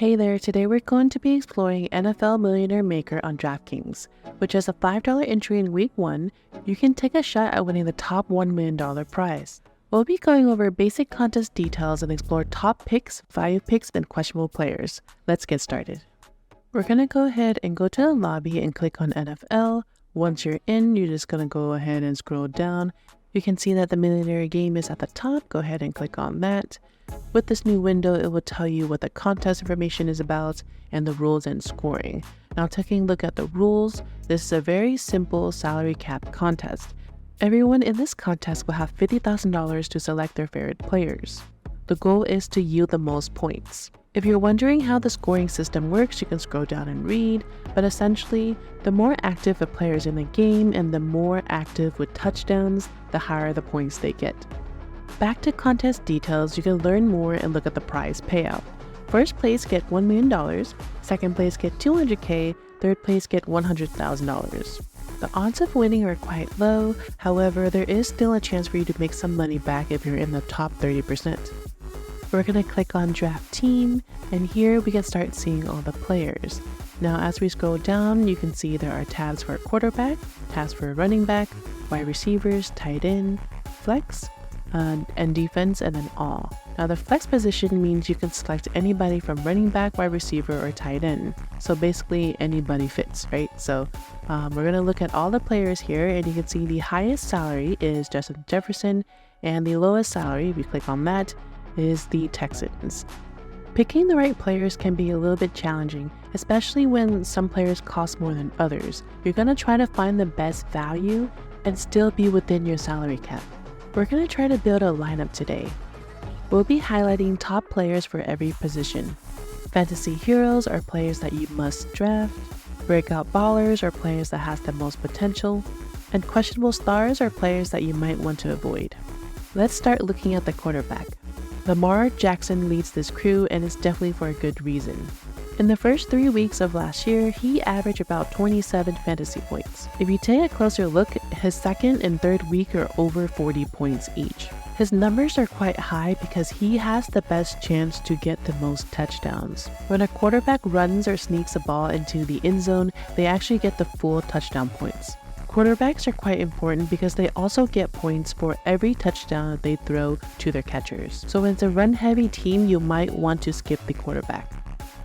Hey there, today we're going to be exploring NFL Millionaire Maker on DraftKings, which has a $5 entry in week 1. You can take a shot at winning the top $1 million prize. We'll be going over basic contest details and explore top picks, value picks, and questionable players. Let's get started. We're going to go ahead and go to the lobby and click on NFL. Once you're in, you're just going to go ahead and scroll down. You can see that the Millionaire game is at the top. Go ahead and click on that. With this new window, it will tell you what the contest information is about and the rules and scoring. Now, taking a look at the rules, this is a very simple salary cap contest. Everyone in this contest will have $50,000 to select their favorite players. The goal is to yield the most points. If you're wondering how the scoring system works, you can scroll down and read, but essentially, the more active a player is in the game and the more active with touchdowns, the higher the points they get. Back to contest details, you can learn more and look at the prize payout. First place get $1 million, second place get $200K, third place get $100,000. The odds of winning are quite low, however, there is still a chance for you to make some money back if you're in the top 30%. We're going to click on Draft Team, and here we can start seeing all the players. Now as we scroll down, you can see there are tabs for quarterback, tabs for running back, wide receivers, tight end, flex, and defense, and then all. Now the flex position means you can select anybody from running back, wide receiver, or tight end. So basically anybody fits, right? So we're going to look at all the players here, and you can see the highest salary is Justin Jefferson, and the lowest salary, if you click on that, is the Texans. Picking the right players can be a little bit challenging, especially when some players cost more than others. You're going to try to find the best value and still be within your salary cap. We're going to try to build a lineup today. We'll be highlighting top players for every position. Fantasy heroes are players that you must draft. Breakout ballers are players that has the most potential. And questionable stars are players that you might want to avoid. Let's start looking at the quarterback. Lamar Jackson leads this crew, and it's definitely for a good reason. In the first 3 weeks of last year, he averaged about 27 fantasy points. If you take a closer look, his second and third week are over 40 points each. His numbers are quite high because he has the best chance to get the most touchdowns. When a quarterback runs or sneaks a ball into the end zone, they actually get the full touchdown points. Quarterbacks are quite important because they also get points for every touchdown they throw to their catchers. So when it's a run-heavy team, you might want to skip the quarterback.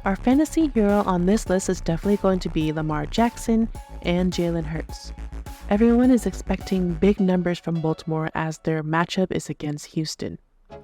Our fantasy hero on this list is definitely going to be Lamar Jackson and Jalen Hurts. Everyone is expecting big numbers from Baltimore as their matchup is against Houston.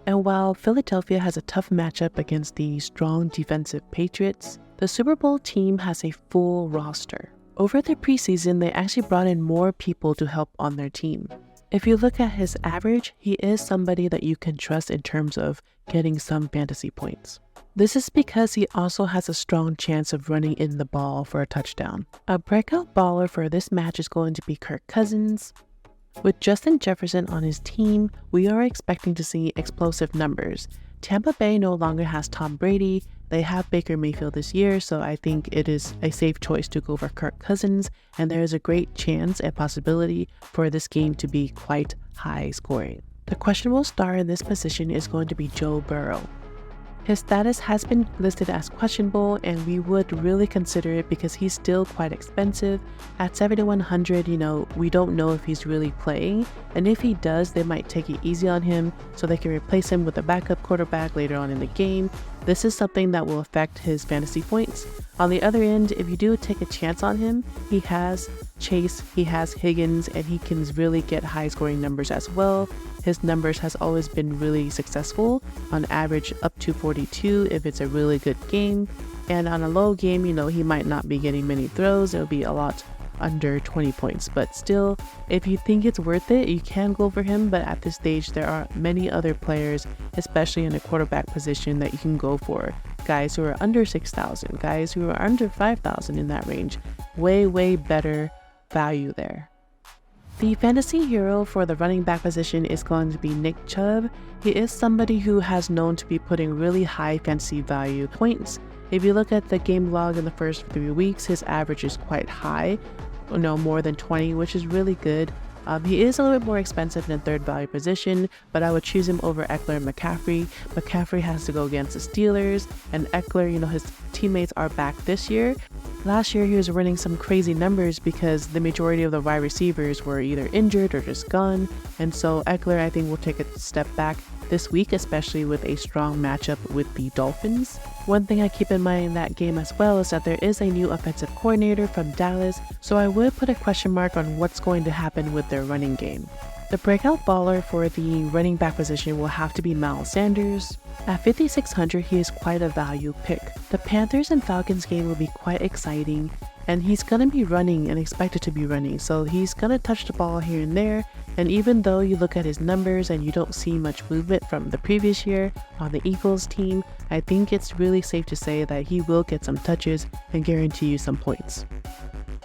And while Philadelphia has a tough matchup against the strong defensive Patriots, the Super Bowl team has a full roster. Over the preseason, they actually brought in more people to help on their team. If you look at his average, he is somebody that you can trust in terms of getting some fantasy points. This is because he also has a strong chance of running in the ball for a touchdown. A breakout baller for this match is going to be Kirk Cousins. With Justin Jefferson on his team, we are expecting to see explosive numbers. Tampa Bay no longer has Tom Brady. They have Baker Mayfield this year, so I think it is a safe choice to go for Kirk Cousins, and there is a great chance and possibility for this game to be quite high scoring. The questionable star in this position is going to be Joe Burrow. His status has been listed as questionable, and we would really consider it because he's still quite expensive. At $7,100, we don't know if he's really playing, and if he does, they might take it easy on him so they can replace him with a backup quarterback later on in the game. This is something that will affect his fantasy points. On the other end, if you do take a chance on him, he has Chase, he has Higgins, and he can really get high scoring numbers as well. His numbers has always been really successful, on average up to 42 if it's a really good game. And on a low game, he might not be getting many throws, it'll be a lot under 20 points. But still, if you think it's worth it, you can go for him, but at this stage there are many other players, especially in the quarterback position, that you can go for. Guys who are under 6,000, guys who are under 5,000 in that range. Way better value there. The fantasy hero for the running back position is going to be Nick Chubb. He is somebody who has known to be putting really high fantasy value points. If you look at the game log in the first 3 weeks, his average is quite high, more than 20, which is really good. He is a little bit more expensive in third value position, but I would choose him over Eckler and McCaffrey. McCaffrey has to go against the Steelers, and Eckler, his teammates are back this year. Last year, he was running some crazy numbers because the majority of the wide receivers were either injured or just gone, and so Eckler, I think, will take a step back this week, especially with a strong matchup with the Dolphins. One thing I keep in mind in that game as well is that there is a new offensive coordinator from Dallas, so I would put a question mark on what's going to happen with their running game. The breakout baller for the running back position will have to be Miles Sanders. At 5,600, he is quite a value pick. The Panthers and Falcons game will be quite exciting, and he's going to be running and expected to be running, so he's going to touch the ball here and there. And even though you look at his numbers and you don't see much movement from the previous year on the Eagles team, I think it's really safe to say that he will get some touches and guarantee you some points.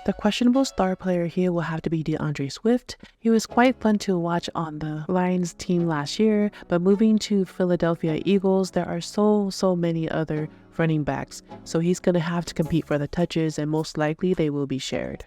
The questionable star player here will have to be DeAndre Swift. He was quite fun to watch on the Lions team last year, but moving to Philadelphia Eagles, there are so many other running backs, so he's going to have to compete for the touches, and most likely they will be shared.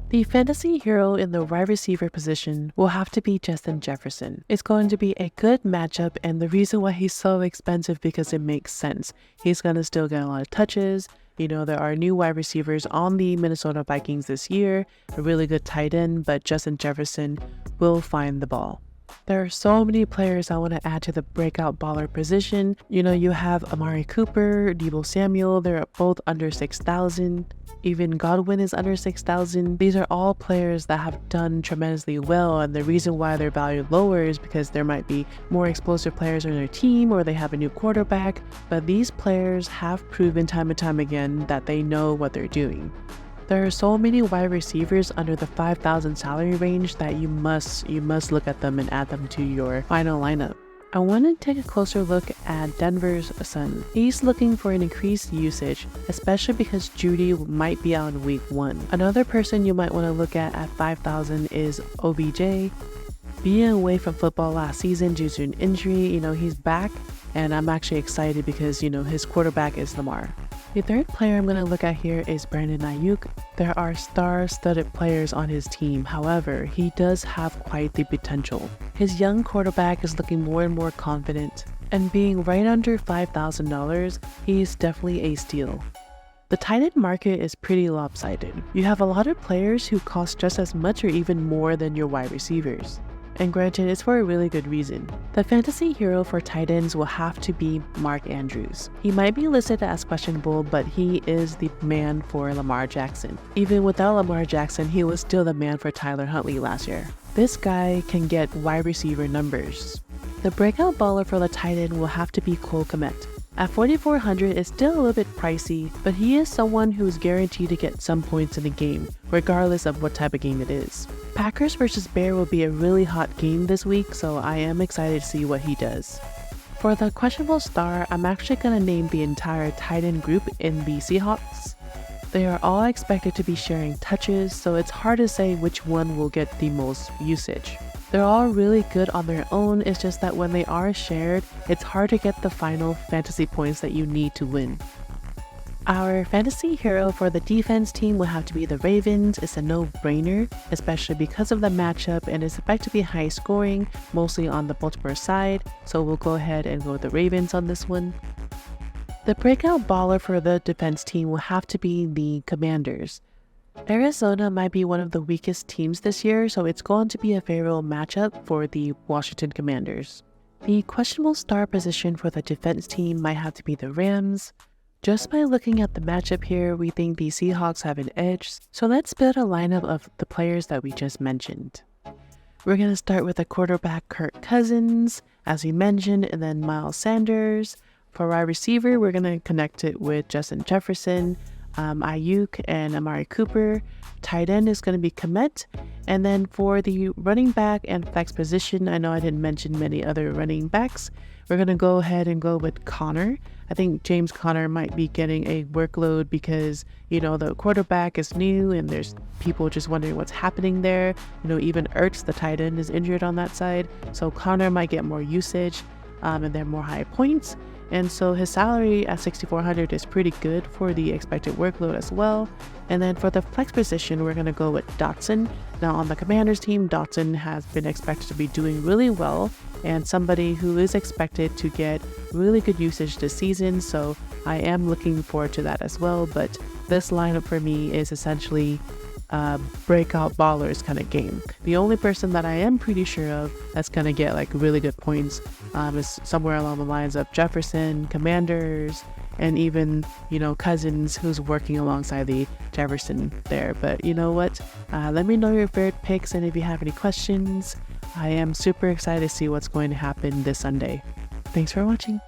The fantasy hero in the wide receiver position will have to be Justin Jefferson. It's going to be a good matchup, and the reason why he's so expensive because it makes sense. He's going to still get a lot of touches. There are new wide receivers on the Minnesota Vikings this year, a really good tight end, but Justin Jefferson will find the ball. There are so many players I want to add to the breakout baller position. You have Amari Cooper, Deebo Samuel, they're both under 6,000. Even Godwin is under 6,000. These are all players that have done tremendously well, and the reason why they're valued lower is because there might be more explosive players on their team or they have a new quarterback, but these players have proven time and time again that they know what they're doing. There are so many wide receivers under the 5,000 salary range that you must look at them and add them to your final lineup. I want to take a closer look at Denver's son. He's looking for an increased usage, especially because Judy might be out in week 1. Another person you might want to look at 5,000 is OBJ. Being away from football last season due to an injury, he's back, and I'm actually excited because, his quarterback is Lamar. The third player I'm going to look at here is Brandon Ayuk. There are star-studded players on his team, however, he does have quite the potential. His young quarterback is looking more and more confident, and being right under $5,000, he is definitely a steal. The tight end market is pretty lopsided. You have a lot of players who cost just as much or even more than your wide receivers. And granted, it's for a really good reason. The fantasy hero for tight ends will have to be Mark Andrews. He might be listed as questionable, but he is the man for Lamar Jackson. Even without Lamar Jackson, he was still the man for Tyler Huntley last year. This guy can get wide receiver numbers. The breakout baller for the tight end will have to be Cole Kmet. At 4,400, it's still a little bit pricey, but he is someone who is guaranteed to get some points in the game, regardless of what type of game it is. Packers versus Bears will be a really hot game this week, so I am excited to see what he does. For the questionable star, I'm actually going to name the entire tight end group in the Seahawks. They are all expected to be sharing touches, so it's hard to say which one will get the most usage. They're all really good on their own, it's just that when they are shared, it's hard to get the final fantasy points that you need to win. Our fantasy hero for the defense team will have to be the Ravens. It's a no-brainer, especially because of the matchup, and it's expected to be high scoring, mostly on the Baltimore side, so we'll go ahead and go with the Ravens on this one. The breakout baller for the defense team will have to be the Commanders. Arizona might be one of the weakest teams this year, so it's going to be a favorable matchup for the Washington Commanders. The questionable star position for the defense team might have to be the Rams. Just by looking at the matchup here, we think the Seahawks have an edge, so let's build a lineup of the players that we just mentioned. We're going to start with the quarterback Kirk Cousins, as we mentioned, and then Miles Sanders. For wide receiver, we're going to connect it with Justin Jefferson, Ayuk, and Amari Cooper. Tight end is going to be Kmet. And then for the running back and flex position, I know I didn't mention many other running backs. We're going to go ahead and go with Connor. I think James Conner might be getting a workload because, the quarterback is new and there's people just wondering what's happening there. Even Ertz, the tight end, is injured on that side. So Connor might get more usage and then more high points. And so his salary at 6,400 is pretty good for the expected workload as well. And then for the flex position, we're going to go with Dotson. Now on the Commanders team, Dotson has been expected to be doing really well and somebody who is expected to get really good usage this season. So I am looking forward to that as well. But this lineup for me is essentially breakout ballers kind of game. The only person that I am pretty sure of that's gonna get like really good points is somewhere along the lines of Jefferson, Commanders, and even, you know, Cousins, who's working alongside the Jefferson there. But you know what? Let me know your favorite picks, and if you have any questions, I am super excited to see what's going to happen this Sunday. Thanks for watching.